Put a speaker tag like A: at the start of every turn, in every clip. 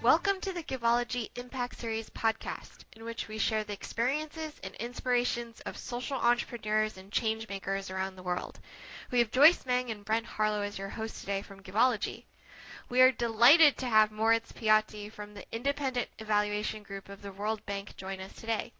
A: Welcome to the Givology Impact Series podcast, in which we share the experiences and inspirations of social entrepreneurs and change makers around the world. We have Joyce Meng and Brent Harlow as your hosts today from Givology. We are delighted to have Moritz Piatti from the Independent Evaluation Group of the World Bank join us today.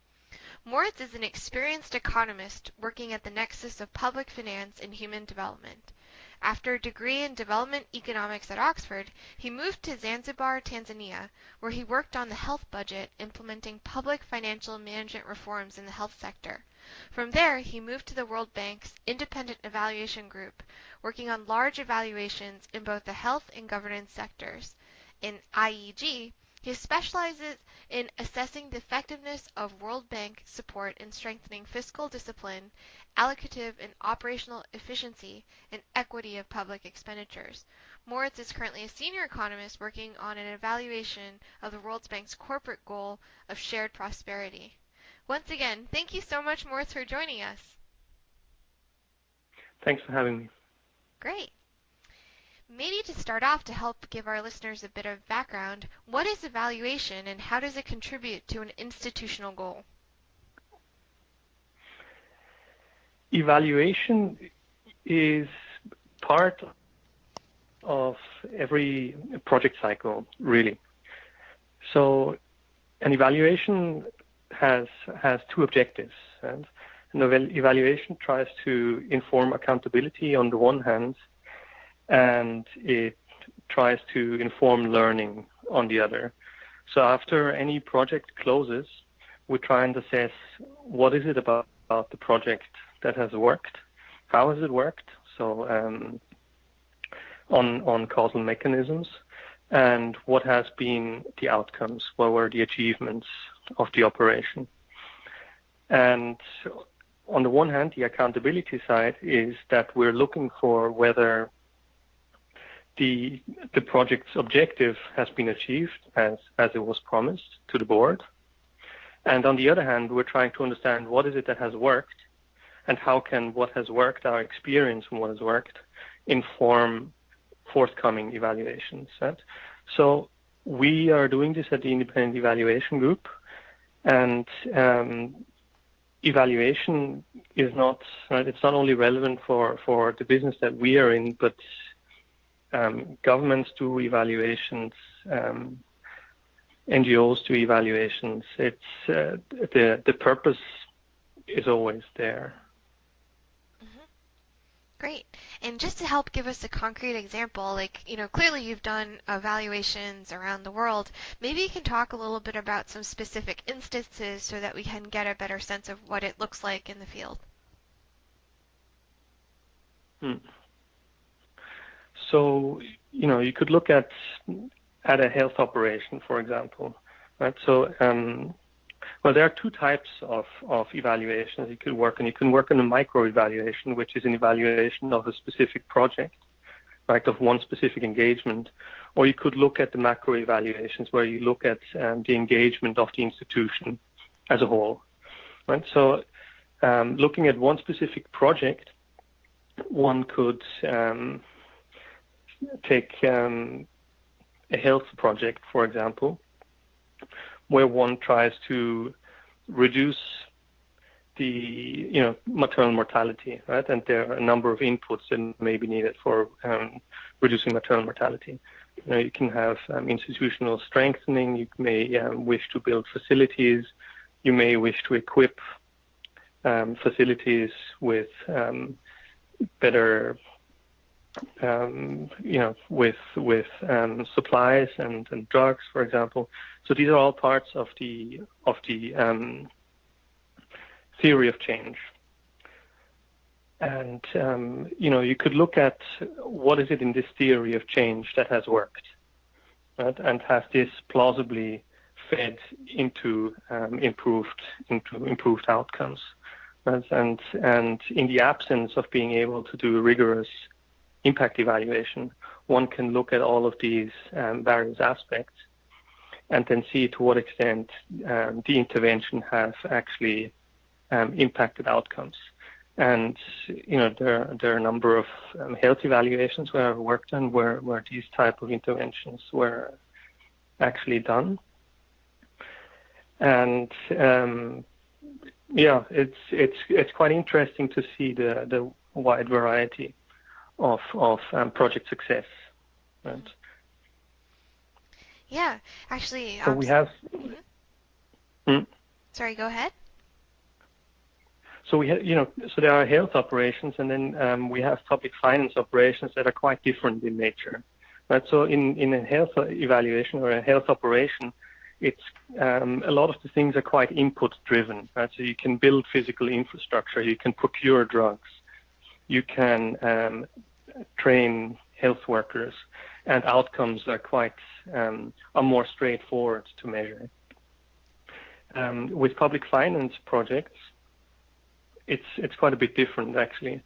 A: Moritz is an experienced economist working at the nexus of public finance and human development. After a degree in development economics at Oxford, he moved to Zanzibar, Tanzania, where he worked on the health budget, implementing public financial management reforms in the health sector. From there, he moved to the World Bank's Independent Evaluation Group, working on large evaluations in both the health and governance sectors. In IEG, he specializes in assessing the effectiveness of World Bank support in strengthening fiscal discipline, allocative and operational efficiency, and equity of public expenditures. Moritz is currently a senior economist working on an evaluation of the World Bank's corporate goal of shared prosperity. Once again, thank you so much, Moritz, for joining us.
B: Thanks for having me.
A: Great. Maybe to start off, to help give our listeners a bit of background, what is evaluation and how does it contribute to an institutional goal?
B: Evaluation is part of every project cycle, really. So an evaluation has two objectives. And an evaluation tries to inform accountability on the one hand, and it tries to inform learning on the other. So after any project closes, we try and assess what is it about the project that has worked, how has it worked, so on causal mechanisms, and what has been the outcomes, what were the achievements of the operation. And on the one hand, the accountability side is that we're looking for whether the project's objective has been achieved as it was promised to the board. And on the other hand, we're trying to understand what is it that has worked and how can what has worked, our experience from what has worked, inform forthcoming evaluations. Right? So we are doing this at the Independent Evaluation Group, and evaluation is not, right, it's not only relevant for the business that we are in, but governments do evaluations, NGOs do evaluations. It's the purpose is always there.
A: Mm-hmm. Great. And just to help give us a concrete example, clearly you've done evaluations around the world. Maybe you can talk a little bit about some specific instances so that we can get a better sense of what it looks like in the field.
B: So, you could look at a health operation, for example, right? So, there are two types of evaluations you could work on. You can work on a micro-evaluation, which is an evaluation of a specific project, right, of one specific engagement. Or you could look at the macro-evaluations, where you look at the engagement of the institution as a whole, right? So, looking at one specific project, one could take a health project, for example, where one tries to reduce the maternal mortality, right? And there are a number of inputs that may be needed for reducing maternal mortality. You can have institutional strengthening. You may wish to build facilities. You may wish to equip facilities with better with supplies and drugs, for example. So these are all parts of the theory of change. And you could look at what is it in this theory of change that has worked, right? And has this plausibly fed into improved outcomes, right? And in the absence of being able to do rigorous impact evaluation, one can look at all of these various aspects and then see to what extent the intervention has actually impacted outcomes. And there are a number of health evaluations where I've worked on where these type of interventions were actually done. And it's quite interesting to see the wide variety of project success. Right?
A: Yeah, actually.
B: So we have.
A: Sorry, go ahead.
B: So we have, so there are health operations, and then we have public finance operations that are quite different in nature. Right? So in a health evaluation or a health operation, it's a lot of the things are quite input driven. Right? So you can build physical infrastructure, you can procure drugs, you can train health workers, and outcomes are are more straightforward to measure. With public finance projects, it's quite a bit different actually,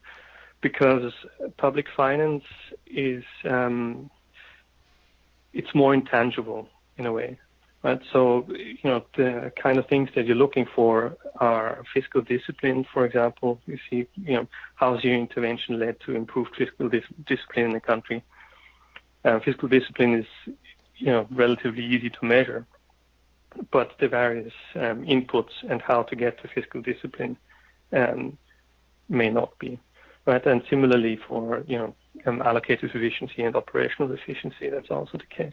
B: because public finance is it's more intangible in a way, right? So the kind of things that you're looking for are fiscal discipline, for example. You see, how's your intervention led to improved fiscal discipline in the country? Fiscal discipline is relatively easy to measure, but the various inputs and how to get to fiscal discipline may not be, right? And similarly for allocated efficiency and operational efficiency, that's also the case.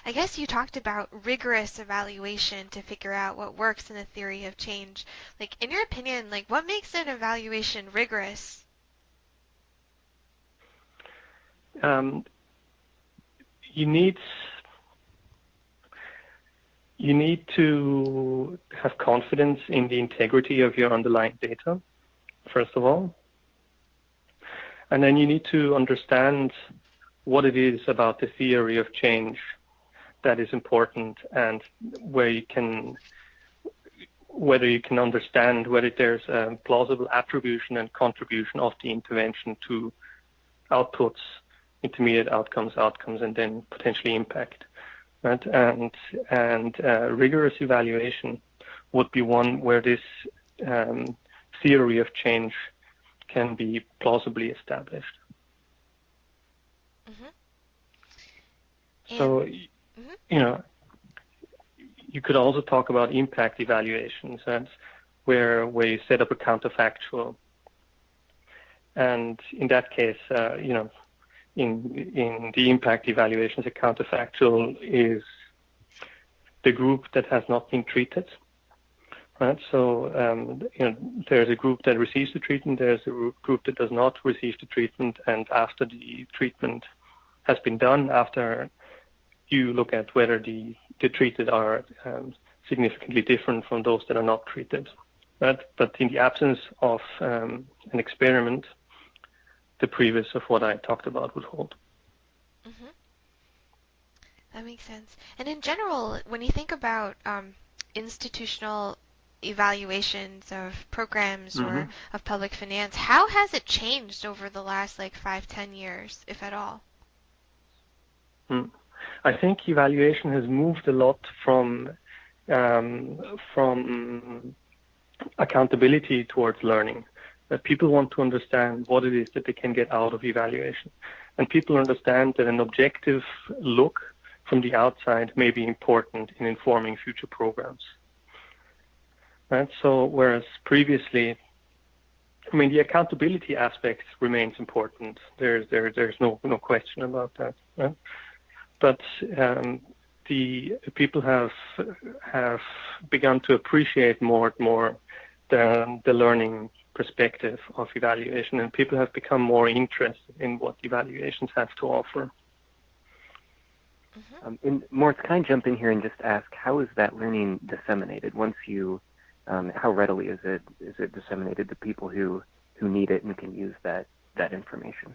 A: I guess you talked about rigorous evaluation to figure out what works in the theory of change. Like, in your opinion, what makes an evaluation rigorous?
B: You need to have confidence in the integrity of your underlying data, first of all. And then you need to understand what it is about the theory of change that is important, and whether you can understand whether there's a plausible attribution and contribution of the intervention to outputs, intermediate outcomes, and then potentially impact. Right? And rigorous evaluation would be one where this theory of change can be plausibly established. So, you could also talk about impact evaluations, right? where you set up a counterfactual. And in that case, in the impact evaluations, a counterfactual is the group that has not been treated, right? So, there's a group that receives the treatment, there's a group that does not receive the treatment, and after the treatment has been done, after you look at whether the treated are significantly different from those that are not treated, right? But in the absence of an experiment, the previous of what I talked about would hold.
A: That makes sense. And in general, when you think about institutional evaluations of programs or of public finance, how has it changed over the last 5-10 years, if at all?
B: I think evaluation has moved a lot from accountability towards learning. That people want to understand what it is that they can get out of evaluation. And people understand that an objective look from the outside may be important in informing future programs. Right? So whereas previously, the accountability aspect remains important. There's no question about that. Right? But the people have begun to appreciate more and more the learning perspective of evaluation, and people have become more interested in what evaluations have to offer.
C: Moritz, can I jump in here and just ask, how is that learning disseminated? Once you, how readily is it disseminated to people who need it and can use that information?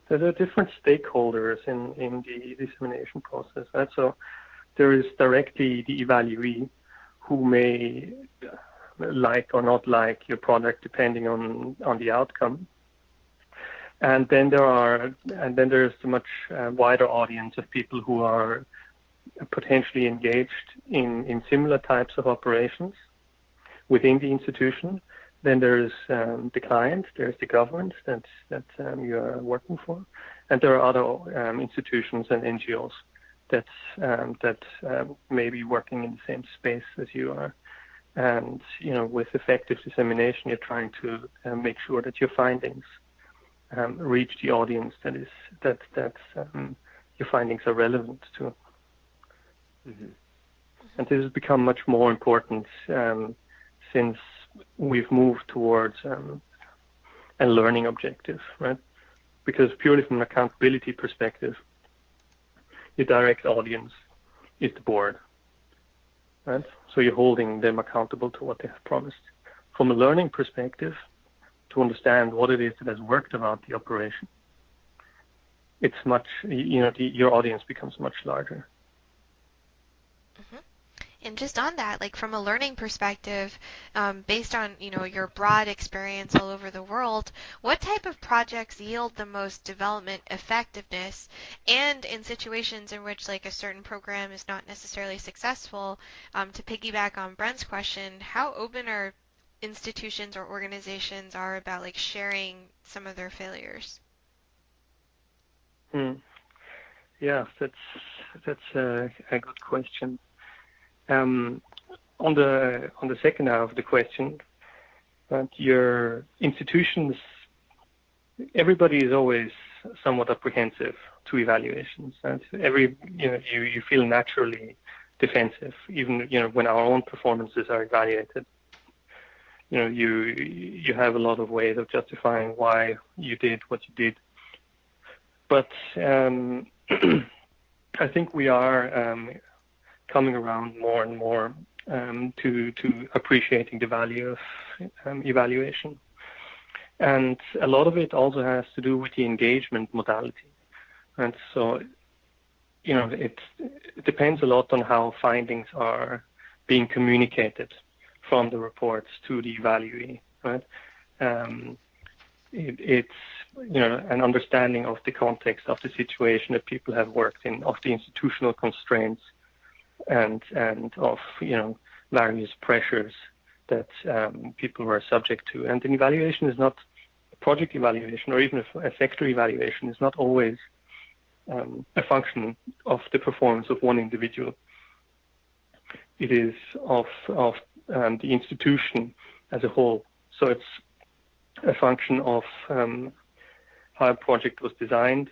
B: So there are different stakeholders in the dissemination process. Right? So there is directly the evaluee, who may like or not like your product depending on the outcome. And then there's a much wider audience of people who are potentially engaged in similar types of operations within the institution, Then there's the client, there's the government that you are working for, and there are other institutions and NGOs that may be working in the same space as you are. And with effective dissemination, you're trying to make sure that your findings reach the audience that your findings are relevant to. Mm-hmm. And this has become much more important since we've moved towards a learning objective, right? Because purely from an accountability perspective, your direct audience is the board, right? So you're holding them accountable to what they have promised. From a learning perspective, to understand what it is that has worked about the operation, it's much, your audience becomes much larger.
A: Mm-hmm. And just on that, like from a learning perspective, based on your broad experience all over the world, what type of projects yield the most development effectiveness? And in situations in which like a certain program is not necessarily successful, to piggyback on Brent's question, how open are institutions or organizations are about like sharing some of their failures?
B: Yeah, that's a good question. On the second half of the question, your institutions, everybody is always somewhat apprehensive to evaluations. And you feel naturally defensive, even when our own performances are evaluated. You have a lot of ways of justifying why you did what you did. But I think we are coming around more and more to appreciating the value of evaluation. And a lot of it also has to do with the engagement modality. And so, it depends a lot on how findings are being communicated from the reports to the evaluee, right? It's an understanding of the context of the situation that people have worked in, of the institutional constraints, and of various pressures that people were subject to. And an evaluation is not a project evaluation, or even a sector evaluation is not always a function of the performance of one individual. It is of the institution as a whole. So it's a function of how a project was designed,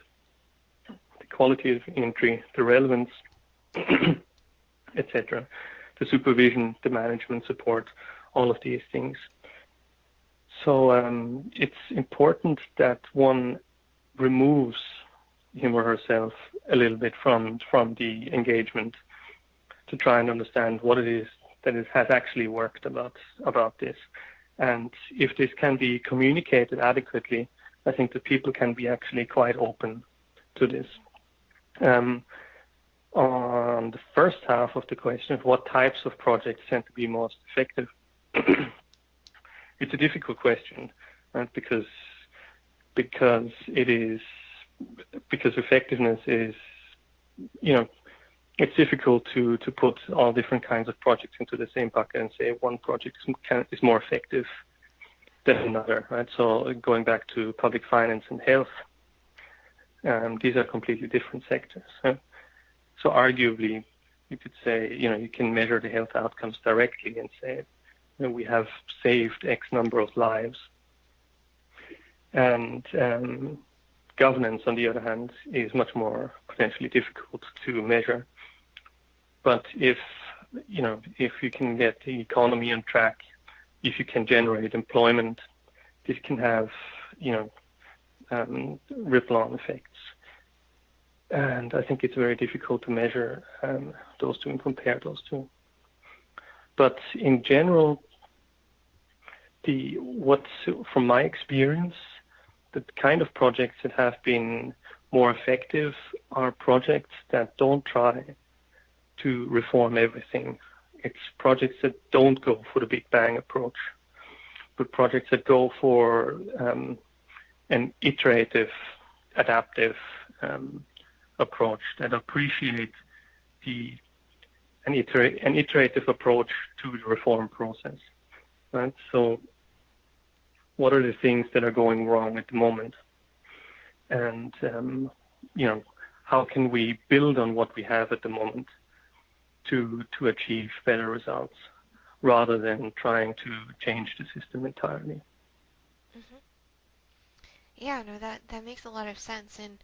B: the quality of entry, the relevance, etc., the supervision, the management support, all of these things. So it's important that one removes him or herself a little bit from the engagement to try and understand what it is that has actually worked about this. And if this can be communicated adequately, I think that people can be actually quite open to this. On the first half of the question, what types of projects tend to be most effective? It's a difficult question, right? Because effectiveness is, it's difficult to put all different kinds of projects into the same bucket and say one project is more effective than another, right? So going back to public finance and health, these are completely different sectors. Right? So arguably, you could say, you can measure the health outcomes directly and say, we have saved X number of lives. And governance, on the other hand, is much more potentially difficult to measure. But if you can get the economy on track, if you can generate employment, this can have, ripple-on effects. And I think it's very difficult to measure those two and compare those two. But in general, from my experience, the kind of projects that have been more effective are projects that don't try to reform everything. It's projects that don't go for the Big Bang approach, but projects that go for an iterative, adaptive approach that appreciate an iterative approach to the reform process. Right? So what are the things that are going wrong at the moment, and how can we build on what we have at the moment to achieve better results, rather than trying to change the system entirely.
A: Hmm. Yeah, no, that makes a lot of sense. And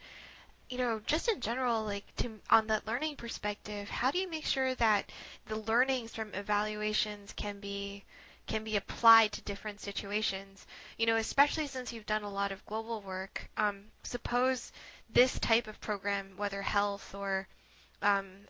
A: just in general, like on that learning perspective, how do you make sure that the learnings from evaluations can be applied to different situations? Especially since you've done a lot of global work. Suppose this type of program, whether health or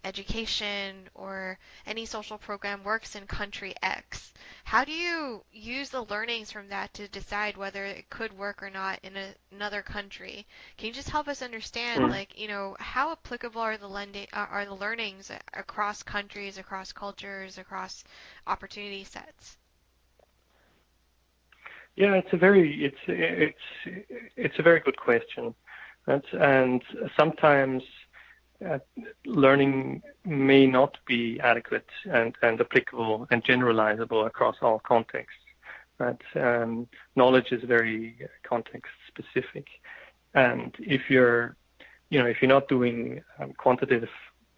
A: education or any social program, works in country X. How do you use the learnings from that to decide whether it could work or not in another country? Can you just help us understand, how applicable are the learnings across countries, across cultures, across opportunity sets?
B: Yeah, it's a very good question, right? And sometimes learning may not be adequate and applicable and generalizable across all contexts. Right? Knowledge is very context specific, and if you're not doing quantitative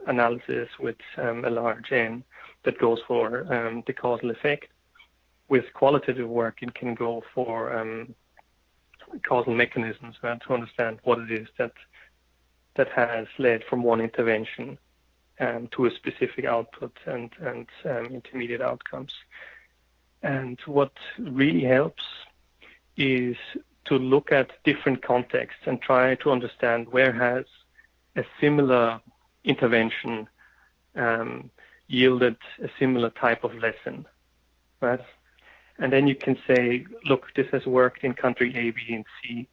B: analysis with a large N that goes for the causal effect, with qualitative work it can go for causal mechanisms, right, to understand what it is that has led from one intervention to a specific output and intermediate outcomes. And what really helps is to look at different contexts and try to understand where has a similar intervention yielded a similar type of lesson, right? And then you can say, look, this has worked in country A, B, and C.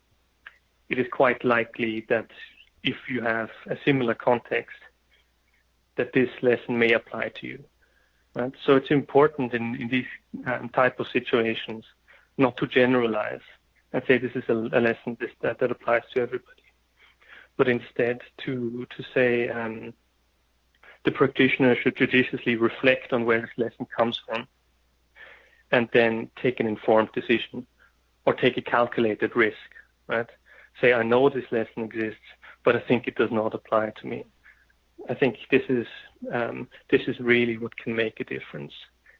B: It is quite likely that if you have a similar context, that this lesson may apply to you. Right? So it's important in these type of situations not to generalize and say this is a lesson that applies to everybody, but instead to say the practitioner should judiciously reflect on where this lesson comes from, and then take an informed decision or take a calculated risk. Right? Say, I know this lesson exists, but I think it does not apply to me. I think this is really what can make a difference.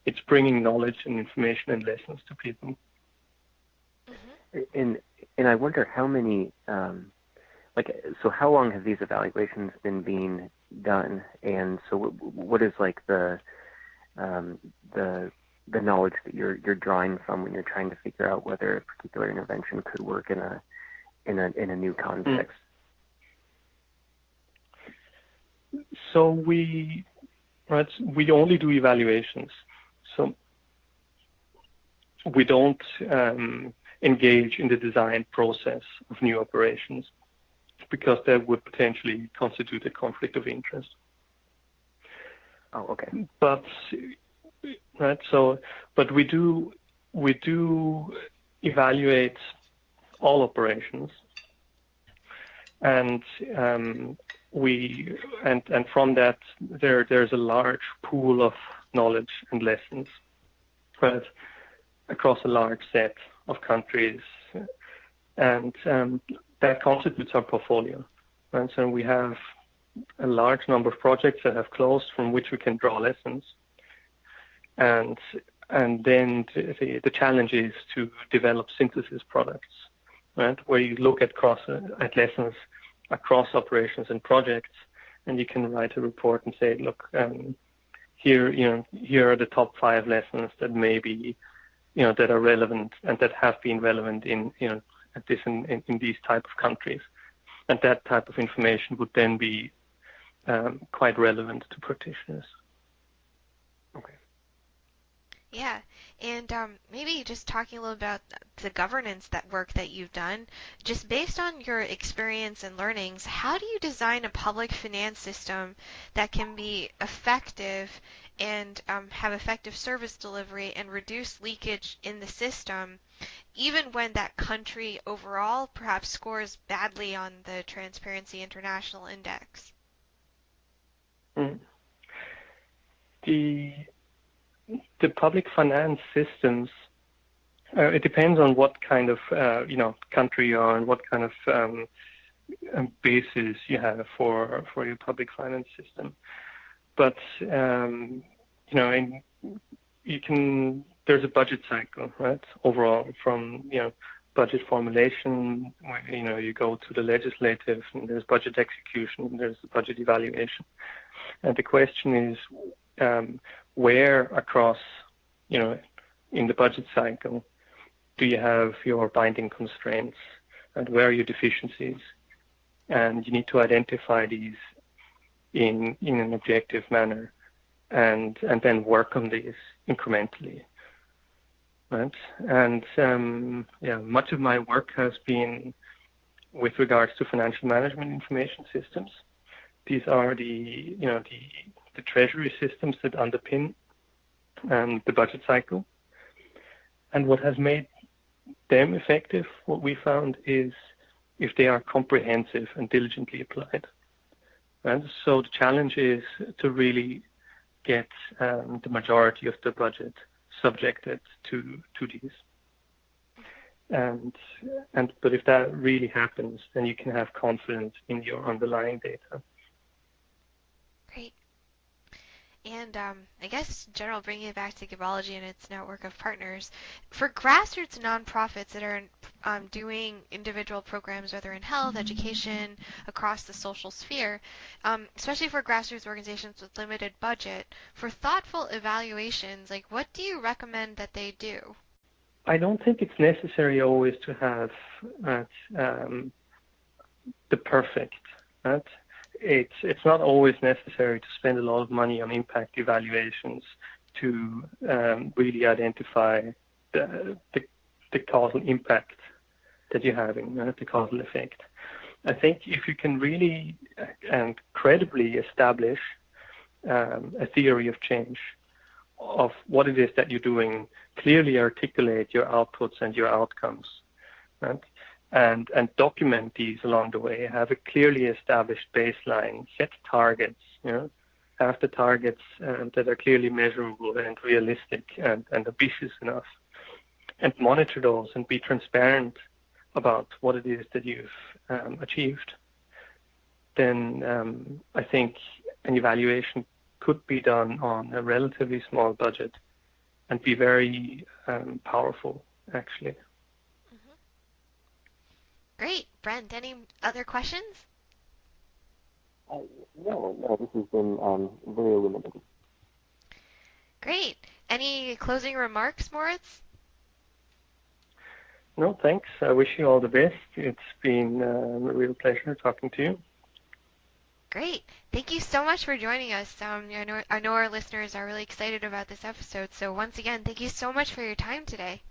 B: It's bringing knowledge and information and lessons to people.
C: Mm-hmm. And I wonder how many, so how long have these evaluations been being done? And so what is like the knowledge that you're drawing from when you're trying to figure out whether a particular intervention could work in a new context?
B: So we only do evaluations. So we don't engage in the design process of new operations, because that would potentially constitute a conflict of interest.
C: Oh, okay.
B: But we do evaluate all operations, and from that there's a large pool of knowledge and lessons, right, across a large set of countries, and that constitutes our portfolio. And so we have a large number of projects that have closed from which we can draw lessons, and then the challenge is to develop synthesis products, right, where you look at lessons across operations and projects, and you can write a report and say, look, here are the top 5 lessons that maybe, that are relevant and that have been relevant in these type of countries, and that type of information would then be quite relevant to practitioners.
C: Okay.
A: Yeah, and maybe just talking a little about the governance work that you've done, just based on your experience and learnings, how do you design a public finance system that can be effective and have effective service delivery and reduce leakage in the system, even when that country overall perhaps scores badly on the Transparency International Index?
B: The public finance systems It depends on what kind of country you're on, what kind of basis you have for your public finance system. But there's a budget cycle, right? Overall, from budget formulation, where, you go to the legislative, and there's budget execution, and there's the budget evaluation. And the question is, where across, in the budget cycle, do you have your binding constraints, and where are your deficiencies? And you need to identify these in an objective manner, and then work on these incrementally. Right? And much of my work has been with regards to financial management information systems. These are the treasury systems that underpin the budget cycle. And what has made them effective, what we found, is if they are comprehensive and diligently applied. And so the challenge is to really get the majority of the budget subjected to these. But if that really happens, then you can have confidence in your underlying data.
A: Great. And I guess, in general, bringing it back to Givology and its network of partners, for grassroots nonprofits that are doing individual programs, whether in health, education, across the social sphere, especially for grassroots organizations with limited budget, for thoughtful evaluations, like what do you recommend that they do?
B: I don't think it's necessary always to have the perfect, right? It's not always necessary to spend a lot of money on impact evaluations to really identify the causal impact that you're having, the causal effect. I think if you can really and credibly establish a theory of change, of what it is that you're doing, clearly articulate your outputs and your outcomes, right? And document these along the way, have a clearly established baseline, set targets, have the targets that are clearly measurable and realistic and ambitious enough, and monitor those and be transparent about what it is that you've achieved. Then I think an evaluation could be done on a relatively small budget and be very powerful, actually.
A: Great. Brent, any other questions?
C: No, this has been very illuminating.
A: Great. Any closing remarks, Moritz?
B: No, thanks. I wish you all the best. It's been a real pleasure talking to you.
A: Great. Thank you so much for joining us. I know our listeners are really excited about this episode. So once again, thank you so much for your time today.